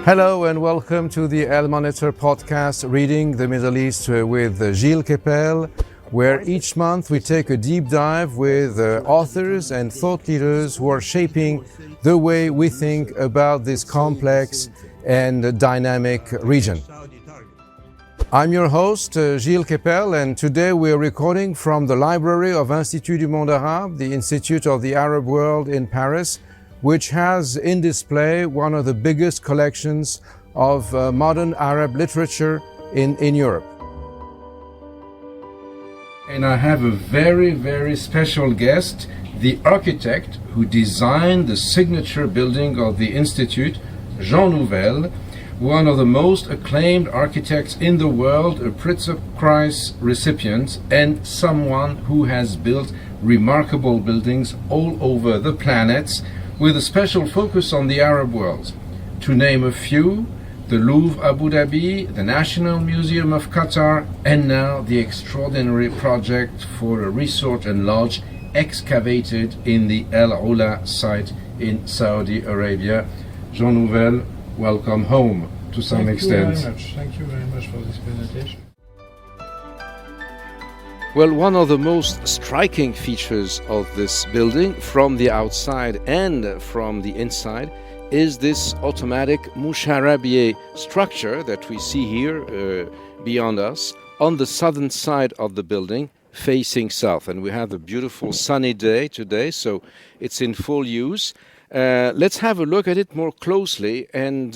Hello and welcome to the El Monitor podcast, Reading the Middle East with Gilles Kepel, where each month we take a deep dive with authors and thought leaders who are shaping the way we think about this complex and dynamic region. I'm your host, Gilles Kepel, and today we're recording from the library of Institut du Monde Arabe, the Institute of the Arab World in Paris, which has in display one of the biggest collections of modern Arab literature in Europe. And I have a very special guest, the architect who designed the signature building of the Institute, Jean Nouvel, one of the most acclaimed architects in the world, a Pulitzer Prize recipient, and someone who has built remarkable buildings all over the planet, with a special focus on the Arab world. To name a few, the Louvre Abu Dhabi, the National Museum of Qatar, and now the extraordinary project for a resort and lodge excavated in the El Ula site in Saudi Arabia. Jean Nouvel, welcome home to some extent. Thank you very much for this presentation. Well, one of the most striking features of this building from the outside and from the inside is this automatic Moucharabieh structure that we see here beyond us on the southern side of the building facing south. And we have a beautiful sunny day today, so it's in full use. Let's have a look at it more closely, and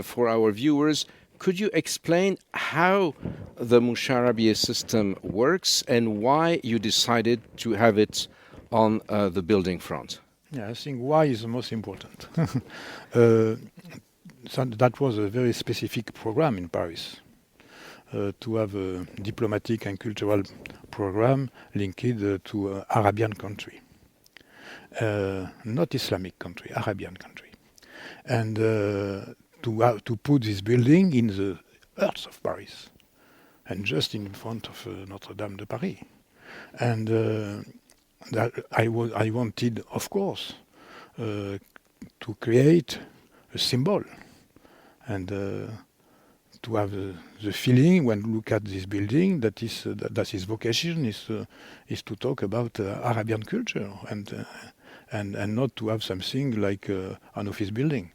for our viewers, could you explain how the Moucharabieh system works and why you decided to have it on the building front? Yeah, I think why is the most important. So that was a very specific program in Paris, to have a diplomatic and cultural program linked to Arabian country. Not Islamic country, Arabian country. And to put this building in the heart of Paris, and just in front of Notre Dame de Paris. And that I wanted, of course, to create a symbol, and to have the feeling when you look at this building that his vocation is to talk about Arabian culture and not to have something like an office building.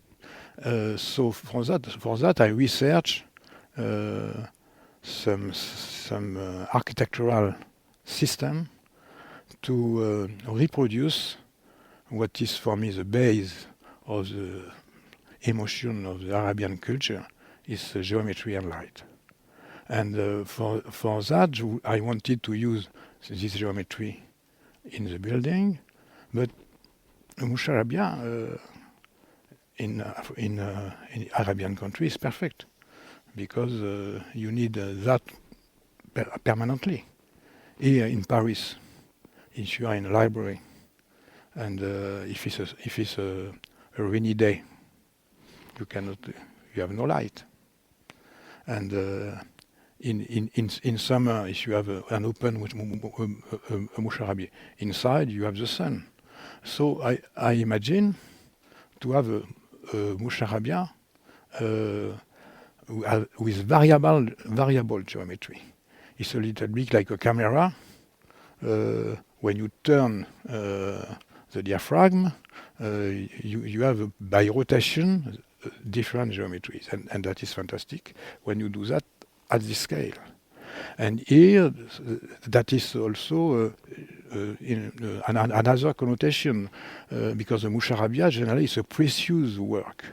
So for that I researched some architectural system to reproduce what is for me the base of the emotion of the Arabian culture, is geometry and light. And for that I wanted to use this geometry in the building, but Moucharabieh in Arabian country is perfect, because you need that permanently. Here in Paris, if you are in a library, and if it's a rainy day, you have no light. And in summer, if you have an open Moucharabieh, inside you have the sun. So I imagine to have a Moucharabieh with variable geometry. It's a little bit like a camera. When you turn the diaphragm, you have by rotation different geometries, and that is fantastic when you do that at this scale. And here, that is also another connotation, because the Moucharabieh generally is a precious work.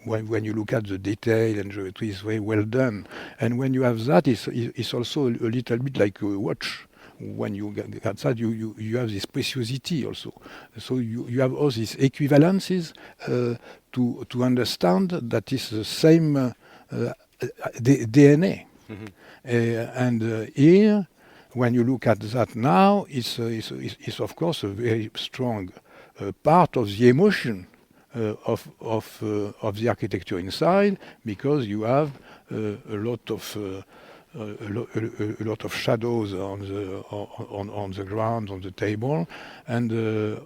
When you look at the detail and geometry, is very well done. And when you have that, it's also a little bit like a watch. When you get that, you have this preciosity also. So you have all these equivalences to understand that is the same DNA. Mm-hmm. And here, when you look at that now, it's of course a very strong part of the emotion of the architecture inside, because you have a lot of a lot of shadows on the ground, on the table, and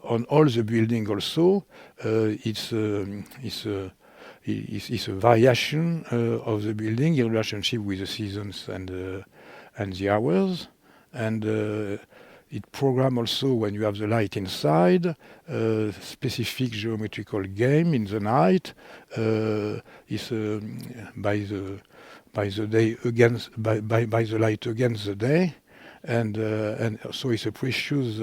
on all the building also. It's a variation of the building in relationship with the seasons and the hours, and it program also when you have the light inside, specific geometrical game in the night. Is by the day against by the light against the day, and so it's a precious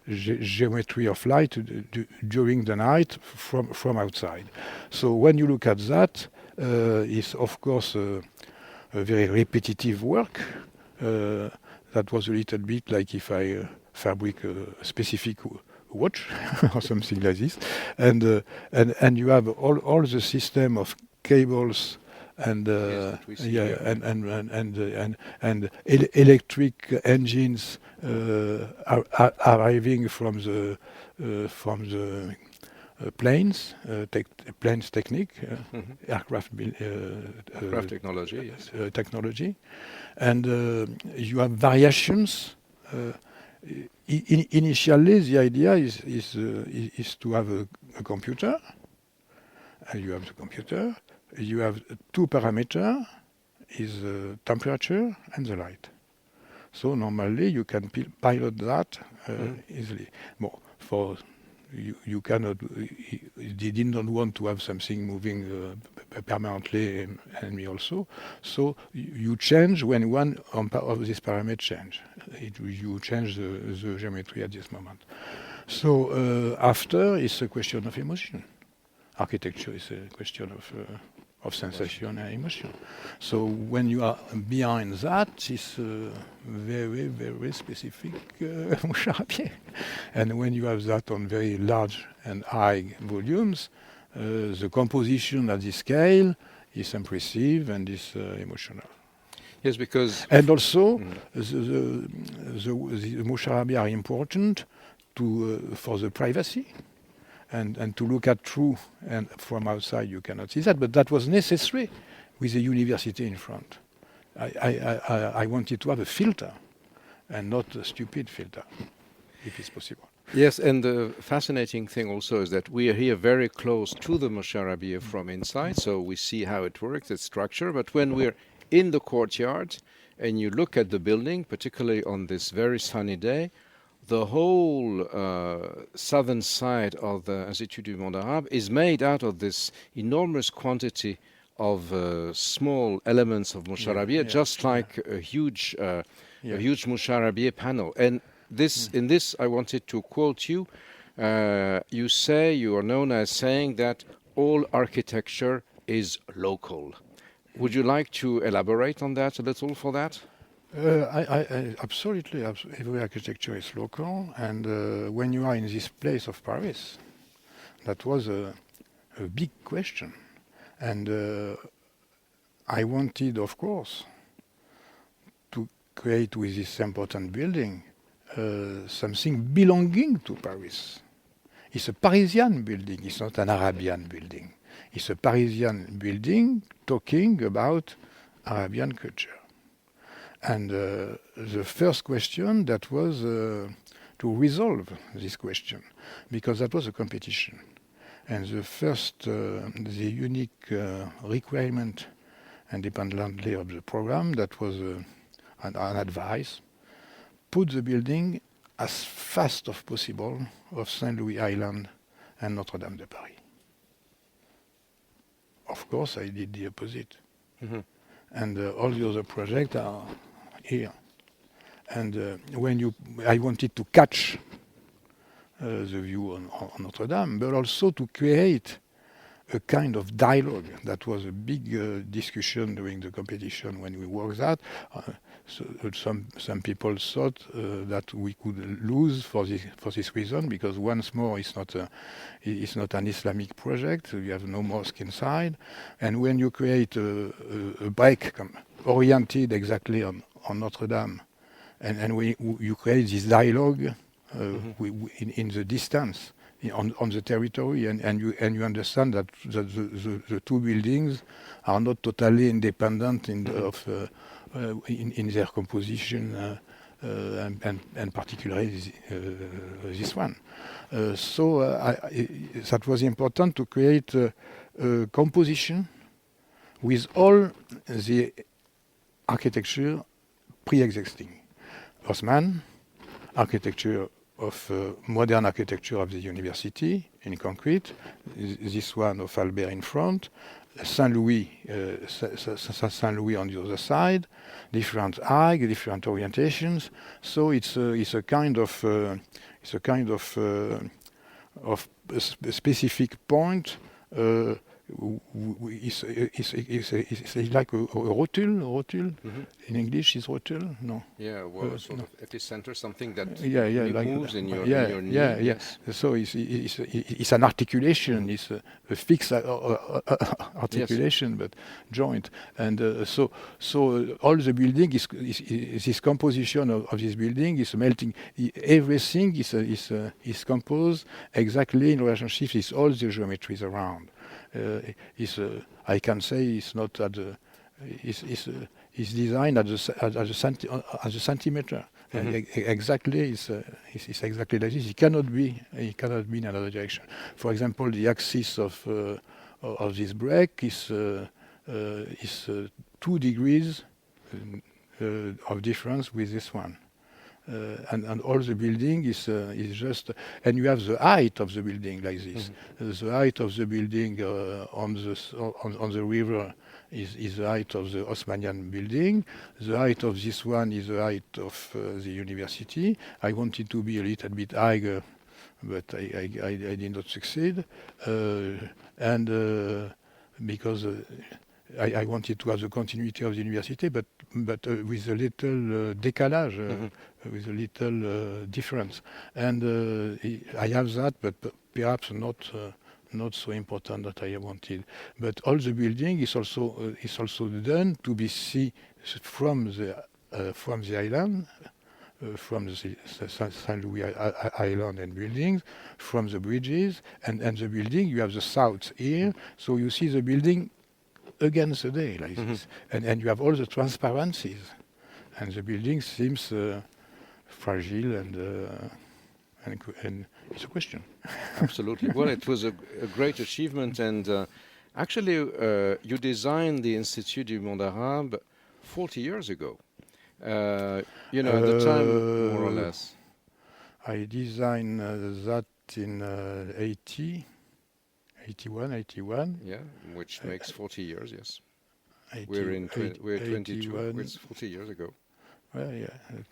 geometry of light during the night from outside. So when you look at that, it's of course a very repetitive work. That was a little bit like if I fabric a specific watch or something like this, and you have all the system of cables and electric engines arriving from the planes, planes technique, aircraft technology, yes. Technology, and you have variations. Initially, the idea is to have a computer, and you have the computer. You have two parameters: is the temperature and the light. So normally you can pilot that easily. Well, for you cannot. They did not want to have something moving permanently, and me also. So you change when one of these parameters change. You change the geometry at this moment. So after it's a question of emotion. Architecture is a question of sensation and emotion. So when you are behind that, it's very, very specific mouche à rabier. And when you have that on very large and high volumes, the composition at this scale is impressive and is emotional. Yes, because... And also, the mouche à rabier are important for the privacy. And to look at through, and from outside you cannot see that, but that was necessary with the university in front. I wanted to have a filter, and not a stupid filter, if it's possible. Yes, and the fascinating thing also is that we are here very close to the mouche à rabier from inside, so we see how it works, its structure, but when we're in the courtyard and you look at the building, particularly on this very sunny day, the whole southern side of the Institut du Monde Arabe is made out of this enormous quantity of small elements of mouche à rabier, just like a huge mouche à rabier panel. And in this, I wanted to quote you. You say, you are known as saying that all architecture is local. Would you like to elaborate on that a little for that? Absolutely. Every architecture is local, and when you are in this place of Paris, that was a big question. And I wanted, of course, to create with this important building something belonging to Paris. It's a Parisian building, it's not an Arabian building. It's a Parisian building talking about Arabian culture. And the first question that was to resolve this question, because that was a competition. And the first, the unique requirement independently of the program, that was an advice, put the building as fast as possible of Saint Louis Island and Notre Dame de Paris. Of course, I did the opposite. Mm-hmm. And all the other projects are here. And I wanted to catch the view on Notre Dame, but also to create a kind of dialogue. That was a big discussion during the competition when we worked that. So some people thought that we could lose for this reason, because once more it's not an Islamic project. You have no mosque inside, and when you create a break oriented exactly on Notre Dame, and you create this dialogue in the distance, on the territory, and you understand that the two buildings are not totally independent in their composition, and particularly this one. That was important to create a composition with all the architecture pre-existing. Haussmann, architecture of modern architecture of the university in concrete, this one of Albert in front, Saint Louis on the other side, different height, different orientations. So it's a kind of a specific point. It's like a rotule. Mm-hmm. In English, is rotule? No. Yeah, well, sort of epicenter, something that like moves in your knee. Yes. So it's an articulation. It's a fixed articulation, but joint. And so all the building is this composition of this building is melting. Everything is composed exactly in relationship with all the geometries around. I can say it's not at the is designed at the centimeter. Mm-hmm. Exactly, it's exactly like this. It cannot be in another direction. For example, the axis of this break is 2 degrees of difference with this one. And all the building is just, and you have the height of the building like this. Mm-hmm. The height of the building on the river is the height of the Haussmannian building. The height of this one is the height of the university. I wanted to be a little bit higher, but I did not succeed. Because I wanted to have the continuity of the university, but with a little décalage, with a little difference. And I have that, but perhaps not so important that I wanted. But all the building is also done to be seen from the island, from the Saint Louis Island and buildings, from the bridges, and the building. You have the south here, so you see the building against the day like this, and you have all the transparencies, and the building seems fragile and it's a question. Absolutely. Well, it was a great achievement, and actually you designed the Institut du Monde Arabe 40 years ago. At the time, more or less. I designed that in 81. Yeah, which makes 40 years, yes. 80, we're 22, 81. it's 40 years ago. Well, yeah, 80,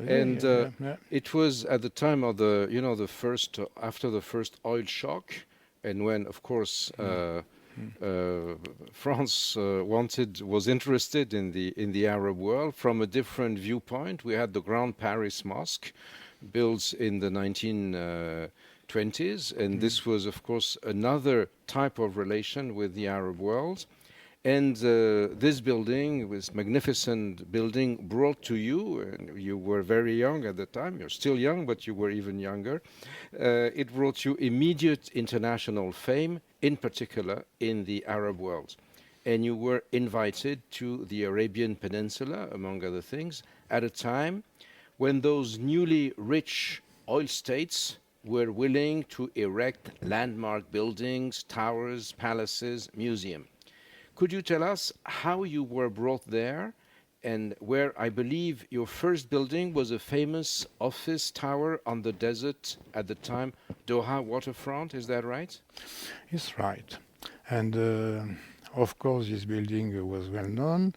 and it was at the time of the first, after the first oil shock, and when, of course, France was interested in the Arab world from a different viewpoint. We had the Grand Paris Mosque, built in the 1920s, and this was, of course, another type of relation with the Arab world. And this building, this magnificent building, brought to you, and you were very young at the time, you're still young, but you were even younger, it brought you immediate international fame, in particular in the Arab world. And you were invited to the Arabian Peninsula, among other things, at a time when those newly rich oil states were willing to erect landmark buildings, towers, palaces, museums. Could you tell us how you were brought there, and where I believe your first building was a famous office tower on the desert at the time, Doha waterfront, is that right? It's right. And of course this building was well known,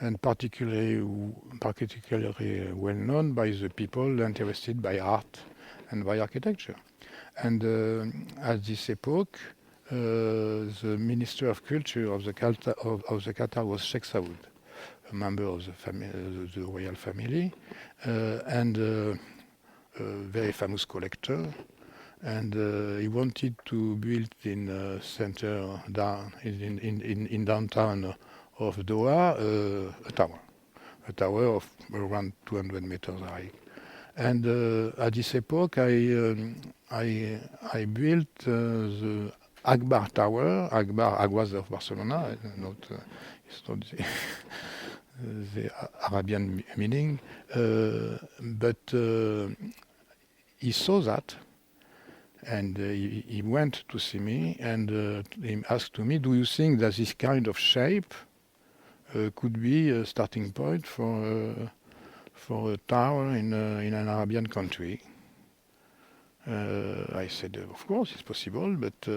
and particularly well known by the people interested by art and by architecture. And at this epoch, the Minister of Culture of the Qatar was Sheikh Saud, a member of the royal family, and a very famous collector. And he wanted to build in center in downtown of Doha a tower of around 200 meters high. And at this epoch, I built the Akbar Tower, Aguas of Barcelona, it's not the Arabian meaning, but he saw that, and he went to see me, and he asked to me, "Do you think that this kind of shape could be a starting point for a tower in an Arabian country?" I said, "Of course, it's possible, but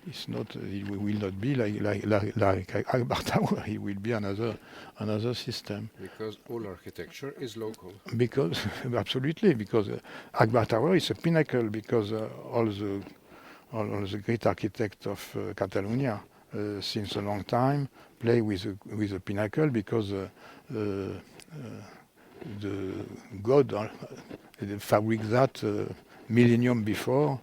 it's not. It will not be like Akbar Tower. It will be another system." Because all architecture is local. Because absolutely, because Akbar Tower is a pinnacle, because all the great architects of Catalonia since a long time play with a pinnacle, because the god fabric that millennium before,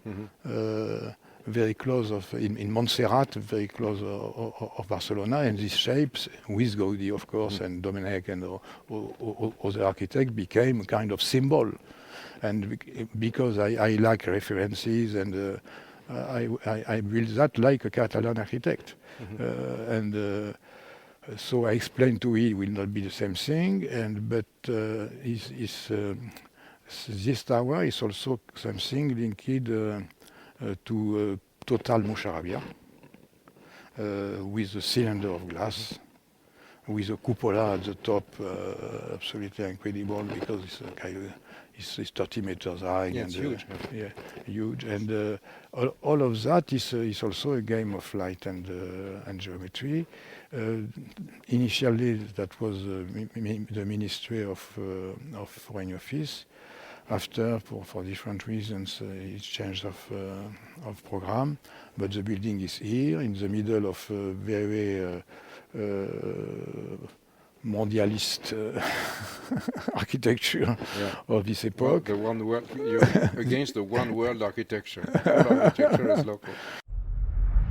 very close in Montserrat, very close of Barcelona, and these shapes with Gaudi, of course, and Domènech and other architects became a kind of symbol. And because I like references, and I built that like a Catalan architect, and so I explained to him it will not be the same thing, but this tower is also something linked to Total Moucharabia, with a cylinder of glass, with a cupola at the top, absolutely incredible, because it's a kind of, it's 30 meters high. Yeah, and it's huge. Yeah, huge. And all of that is also a game of light and geometry. Initially, that was the Ministry of Foreign Office. After, for different reasons, it's changed of program. But the building is here, in the middle of very mondialist architecture of this epoch. Well, the one world, you're against the one world architecture. All architecture is local.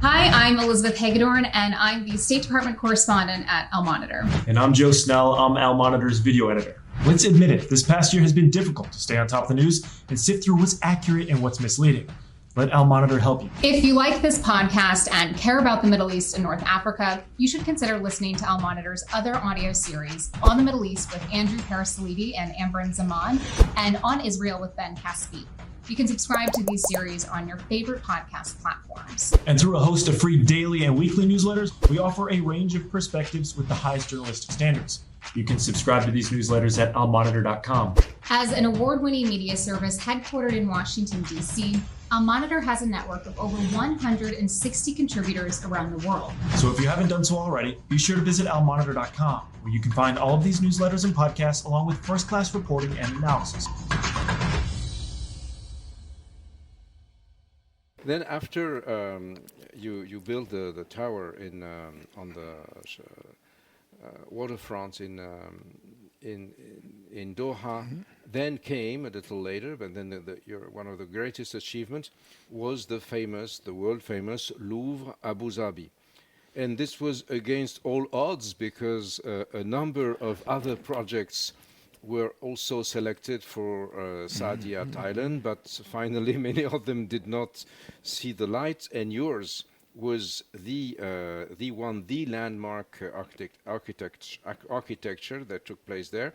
Hi, I'm Elizabeth Hagedorn, and I'm the State Department correspondent at Al Monitor. And I'm Joe Snell. I'm Al Monitor's video editor. Let's admit it, this past year has been difficult to stay on top of the news and sift through what's accurate and what's misleading. Let Al Monitor help you. If you like this podcast and care about the Middle East and North Africa, you should consider listening to Al Monitor's other audio series, On the Middle East with Andrew Parasalivi and Amberin Zaman, and On Israel with Ben Caspi. You can subscribe to these series on your favorite podcast platforms. And through a host of free daily and weekly newsletters, we offer a range of perspectives with the highest journalistic standards. You can subscribe to these newsletters at almonitor.com. As an award-winning media service headquartered in Washington, D.C., Al Monitor has a network of over 160 contributors around the world. So if you haven't done so already, be sure to visit almonitor.com, where you can find all of these newsletters and podcasts, along with first-class reporting and analysis. Then after you build the tower on the waterfront in Doha, then came a little later, but then one of the greatest achievements was the world famous Louvre Abu Dhabi. And this was against all odds, because a number of other projects were also selected for Saudi Thailand, but finally many of them did not see the light, and yours was the landmark architecture that took place there.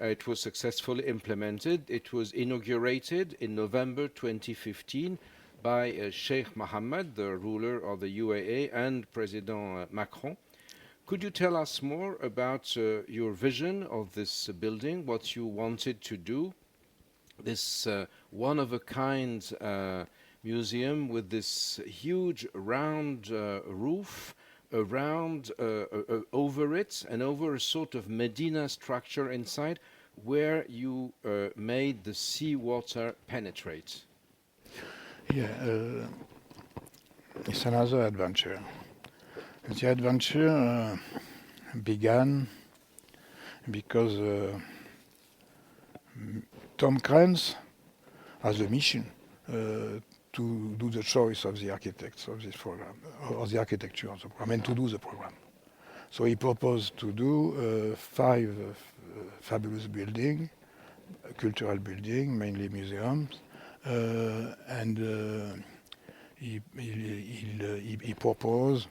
It was successfully implemented. It was inaugurated in November 2015 by Sheikh Mohammed, the ruler of the UAE, and President Macron. Could you tell us more about your vision of this building, what you wanted to do, this one-of-a-kind museum with this huge round roof around, over it, and over a sort of Medina structure inside, where you made the seawater penetrate? Yeah, it's another adventure. The adventure began because Tom Cranes has a mission to do the choice of the architects of this program, or the architecture of the program, and to do the program. So he proposed to do 5 fabulous buildings, cultural buildings, mainly museums, and he proposed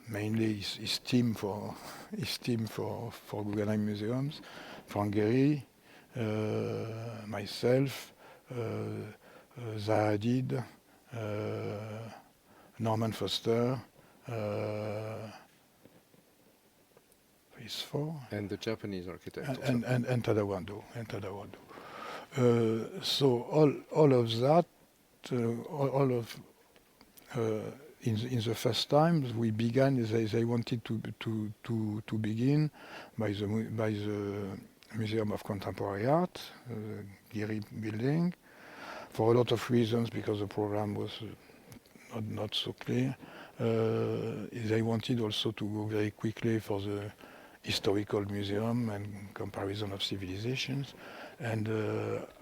mainly his team for Guggenheim Museums, Frank Gehry, myself, Zahadid, Norman Foster, is four. And the Japanese architect. And Tadawando. So all of that, in the first time we began, they wanted to begin by the Museum of Contemporary Art, Gehry building, for a lot of reasons, because the program was not so clear. They wanted also to go very quickly for the historical museum and comparison of civilizations, and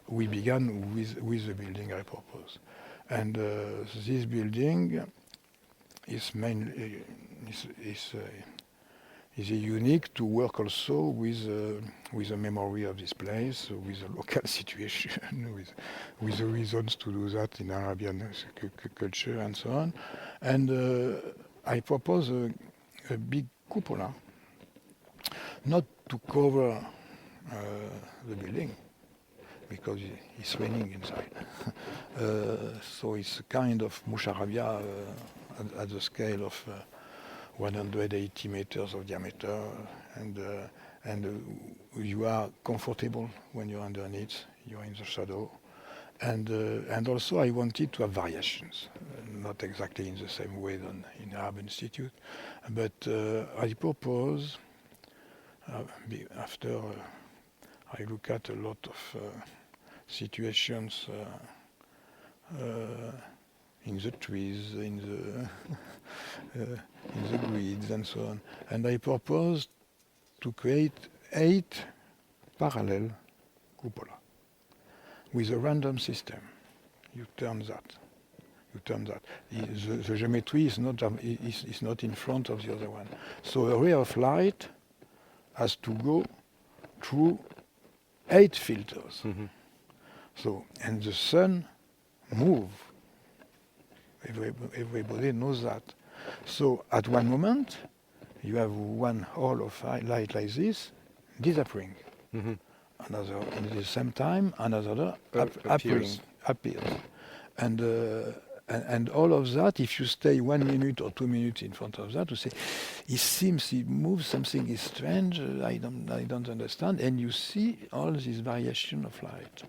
we began with the building I propose. And this building is mainly is unique to work also with the memory of this place, with the local situation, with the reasons to do that in Arabian culture and so on. And I propose a big cupola, not to cover the building, because it's raining inside. So it's a kind of Musharabia at the scale of 180 meters of diameter, and you are comfortable when you're underneath, you're in the shadow. And also I wanted to have variations, not exactly in the same way than in Arab Institute, but I propose, after I look at a lot of situations in the trees, in the grids and so on, and I propose to create 8 parallel cupola with a random system. You turn that. The geometry is not in front of the other one. So a ray of light has to go through 8 filters. Mm-hmm. So, and the sun moves. Everybody knows that. So at one moment, you have one hole of light like this disappearing. Mm-hmm. Another, at the same time, another appears. And all of that, if you stay 1 minute or 2 minutes in front of that, to say, it moves, something is strange, I don't understand, and you see all this variation of light.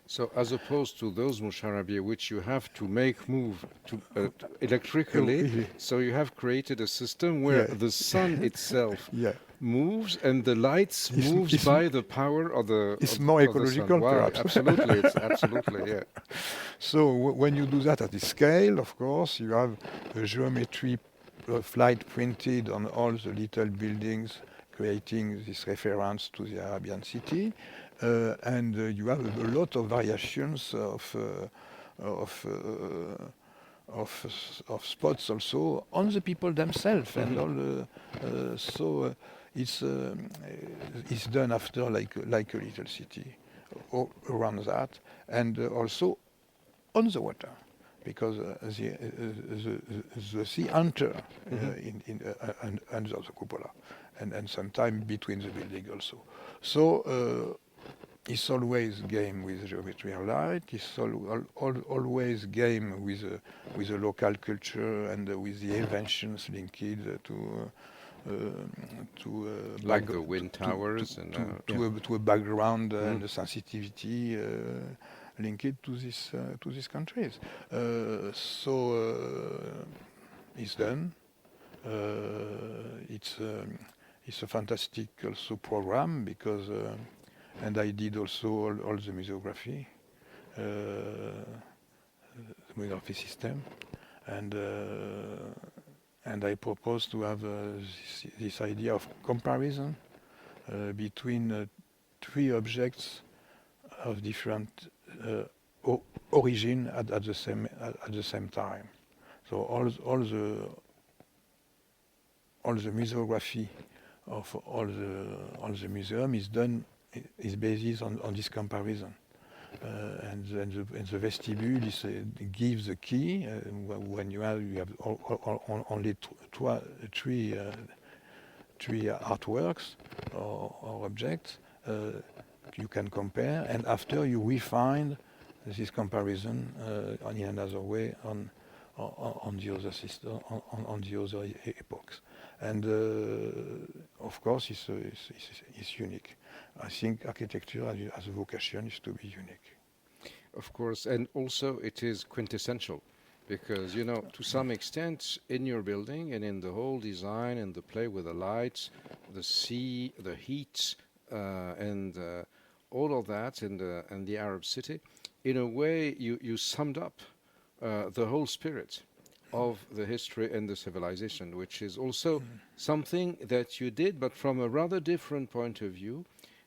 So as opposed to those Musharabia which you have to make move electrically, so you have created a system where the sun itself moves and the lights moves by the power of the It's more ecological, perhaps. Absolutely, it's absolutely, yeah. So when you do that at this scale, of course, you have a geometry of light printed on all the little buildings, creating this reference to the Arabian city. And you have a lot of variations of spots also on the people themselves, mm-hmm. and all. So it's done after like a little city around that, and also on the water, because the sea enter under the cupola, and sometimes between the building also. So. It's always game with geometry and light. It's always game with the local culture and with the inventions linked to like the wind towers to a background and a sensitivity linked to these countries. So it's done. It's a fantastic also program because. And I did also all the museography, the museography system, and I propose to have this idea of comparison between 3 objects of different origin at the same time. So all the museography of all the museum is done. Is based on this comparison, and the vestibule gives the key. When you have only three artworks or objects, you can compare, and after you refine this comparison in another way on the other system, on the other epochs, and of course it's unique. I think architecture as a vocation is to be unique. Of course, and also it is quintessential, because to some extent in your building and in the whole design and the play with the lights, the sea, the heat, and all of that in the Arab city, in a way you summed up the whole spirit of the history and the civilization, which is also something that you did, but from a rather different point of view,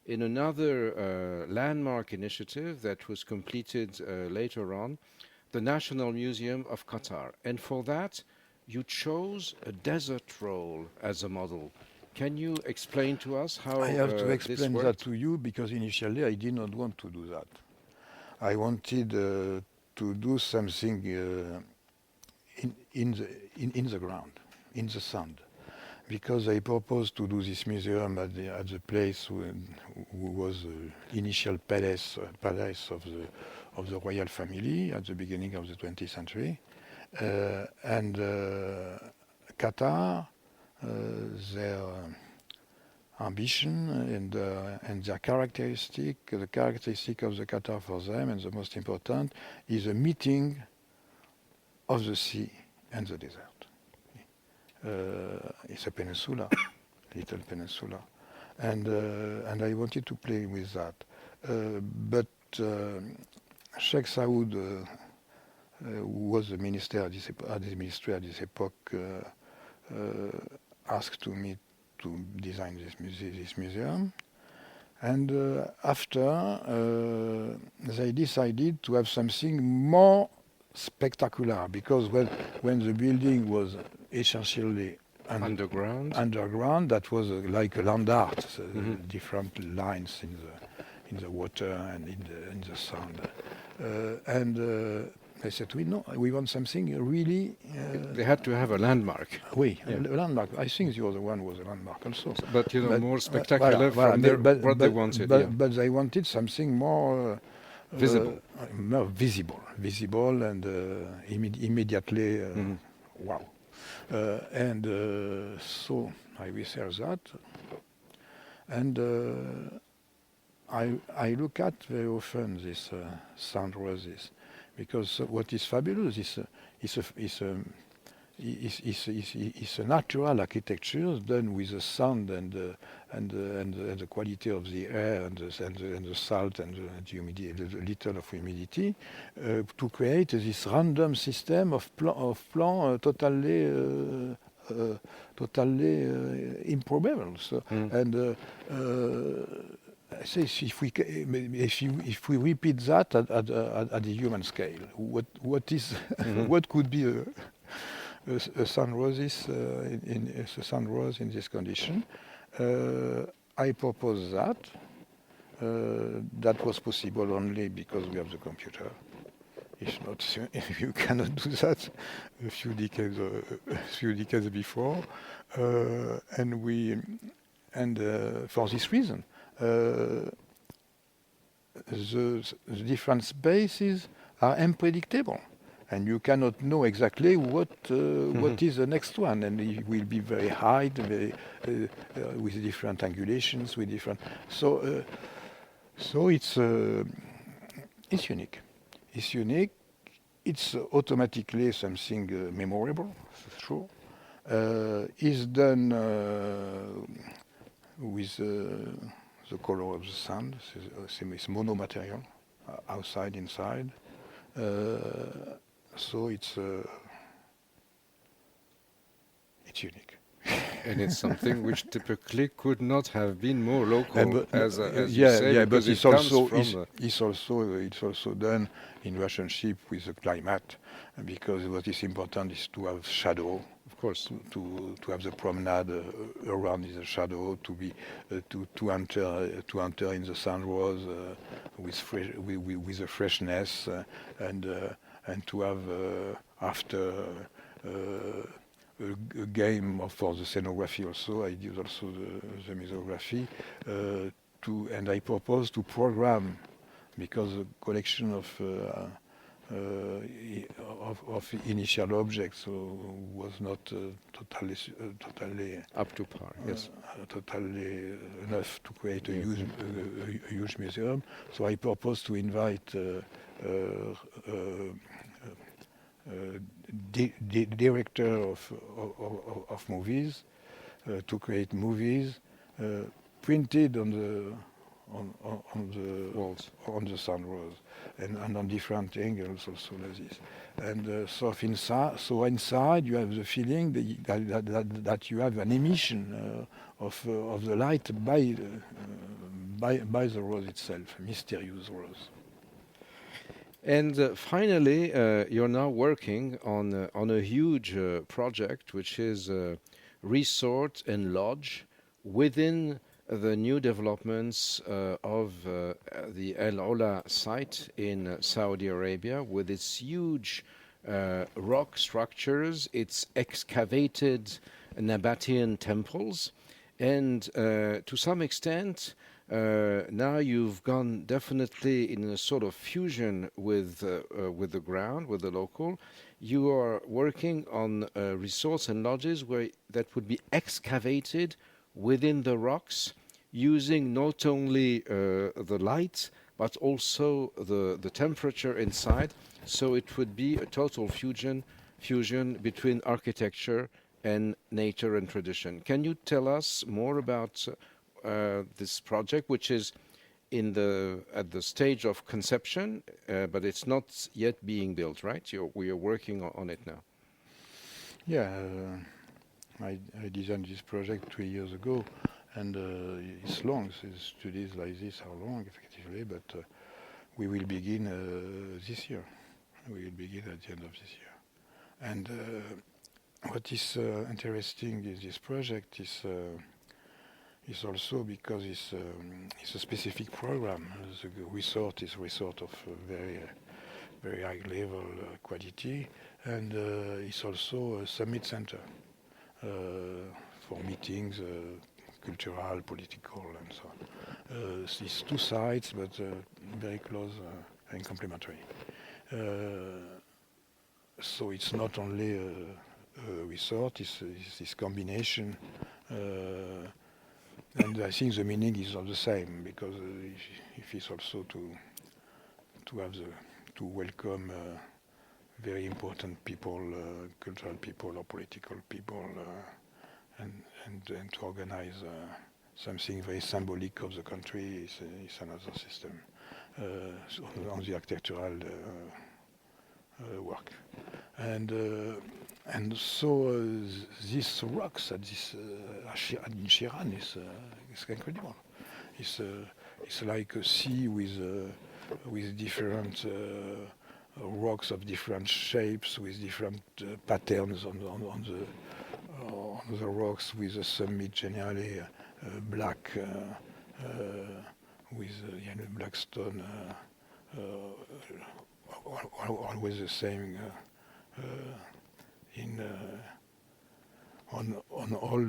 in another landmark initiative that was completed later on, the National Museum of Qatar. And for that, you chose a desert role as a model. Can you explain to us how I have to explain this that to you, because initially I did not want to do that. I wanted to do something in the ground, in the sand, because I proposed to do this museum at the place who was the initial palace of the royal family at the beginning of the 20th century, and Qatar, their ambition and their characteristic, the characteristic of the Qatar for them, and the most important, is a meeting of the sea and the desert. It's a peninsula, little peninsula, and I wanted to play with that, but Sheikh Saud, who was the minister at this epoch, asked me to design this museum, and after they decided to have something more spectacular, because when the building was essentially underground, that was like a land art, different lines in the water and in the sand, and they said to me, no, we want something really... they had to have a landmark. Oui, a landmark. I think the other one was a landmark also. But, more spectacular from what they wanted. But they wanted something more... visible. More visible and immediately, wow. And so I researched that, and I look at very often this sand roses, because what is fabulous is a natural architecture done with the sand and the quality of the air and the salt and the humidity, the little of humidity, to create this random system of plan totally improbable. So, and I say, if we repeat that at the human scale, what could be a sun roses in a sun rose in this condition? I propose that. That was possible only because we have the computer. If not, you cannot do that. A few decades before, and for this reason, the different spaces are unpredictable, and you cannot know exactly what is the next one, and it will be very high, with different angulations, with different. So it's unique. It's unique. It's automatically something memorable, for sure. It's done with the color of the sand. It's mono-material, outside, inside. So it's unique. And it's something which typically could not have been more local, as you say. Yeah, but it's also done in relationship with the climate, because what is important is to have shadow, course. To have the promenade around in the shadow, to enter in the sunrose with a freshness, and to have after a game for the scenography also. I did also the misography, and I propose to program, because the collection of initial objects was not totally up to par. Yes, totally enough to create a huge museum. So I propose to invite director of movies to create movies printed on the walls, on the sunrose, and on different angles also like this. And so inside you have the feeling that you have an emission of the light by the rose itself, a mysterious rose. And finally, you're now working on a huge project, which is resort and lodge within the new developments of the El Ola site in Saudi Arabia, with its huge rock structures, its excavated Nabatean temples, and to some extent now you've gone definitely in a sort of fusion with the ground, with the local. You are working on resorts and lodges that would be excavated within the rocks, using not only the light but also the temperature inside. So it would be a total fusion between architecture and nature and tradition. Can you tell us more about this project, which is at the stage of conception, but it's not yet being built, right? We are working on it now. Yeah, I designed this project 3 years ago, and it's long. Studies like this are long, effectively, but we will begin this year. We will begin at the end of this year. And what is interesting in this project is also because it's a specific program. The resort is a resort of very very high level quality, and it's also a summit center for meetings, cultural, political, and so on. These two sites, but very close and complementary. So it's not only a resort, it's this combination. And I think the meaning is all the same, because if it's also to welcome very important people, cultural people or political people, and to organize something very symbolic of the country is another system on the architectural work. And so these rocks at this in Shiran is incredible. It's like a sea with different rocks of different shapes, with different patterns on the rocks, with the summit generally black with yellow black stone, always the same on all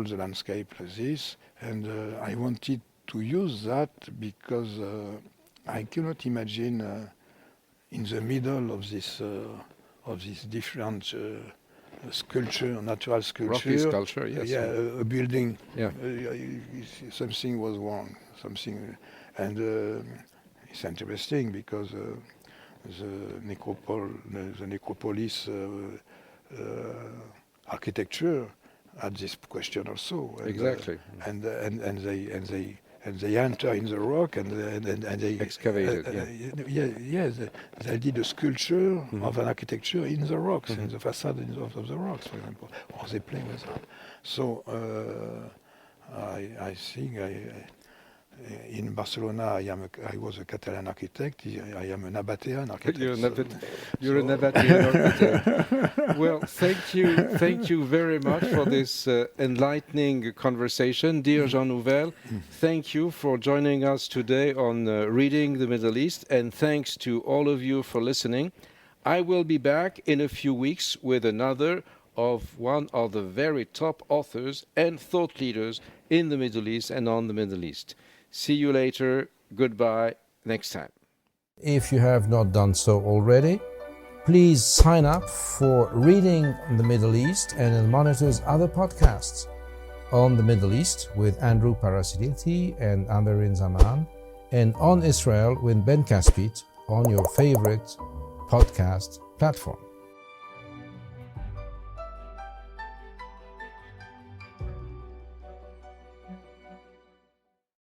the landscape like this. And I wanted to use that because I cannot imagine in the middle of this different sculpture, natural sculpture, rocky sculpture, yes, a building. Yeah, something was wrong. And it's interesting because the necropolis architecture had this question also. And, exactly. And they enter in the rock and they excavated. They did a sculpture of an architecture in the rocks, in the facade of the rocks, for example, or they play with that. So I think In Barcelona, I was a Catalan architect. I am an Nabatean architect. You're a Nabatean architect. Well, thank you very much for this enlightening conversation. Dear Jean Nouvel, thank you for joining us today on Reading the Middle East, and thanks to all of you for listening. I will be back in a few weeks with another of one of the very top authors and thought leaders in the Middle East and on the Middle East. See you later. Goodbye. Next time. If you have not done so already, please sign up for Reading the Middle East and El Monitor's other podcasts on the Middle East with Andrew Parasiliti and Amerin Zaman, and on Israel with Ben Caspit on your favorite podcast platform.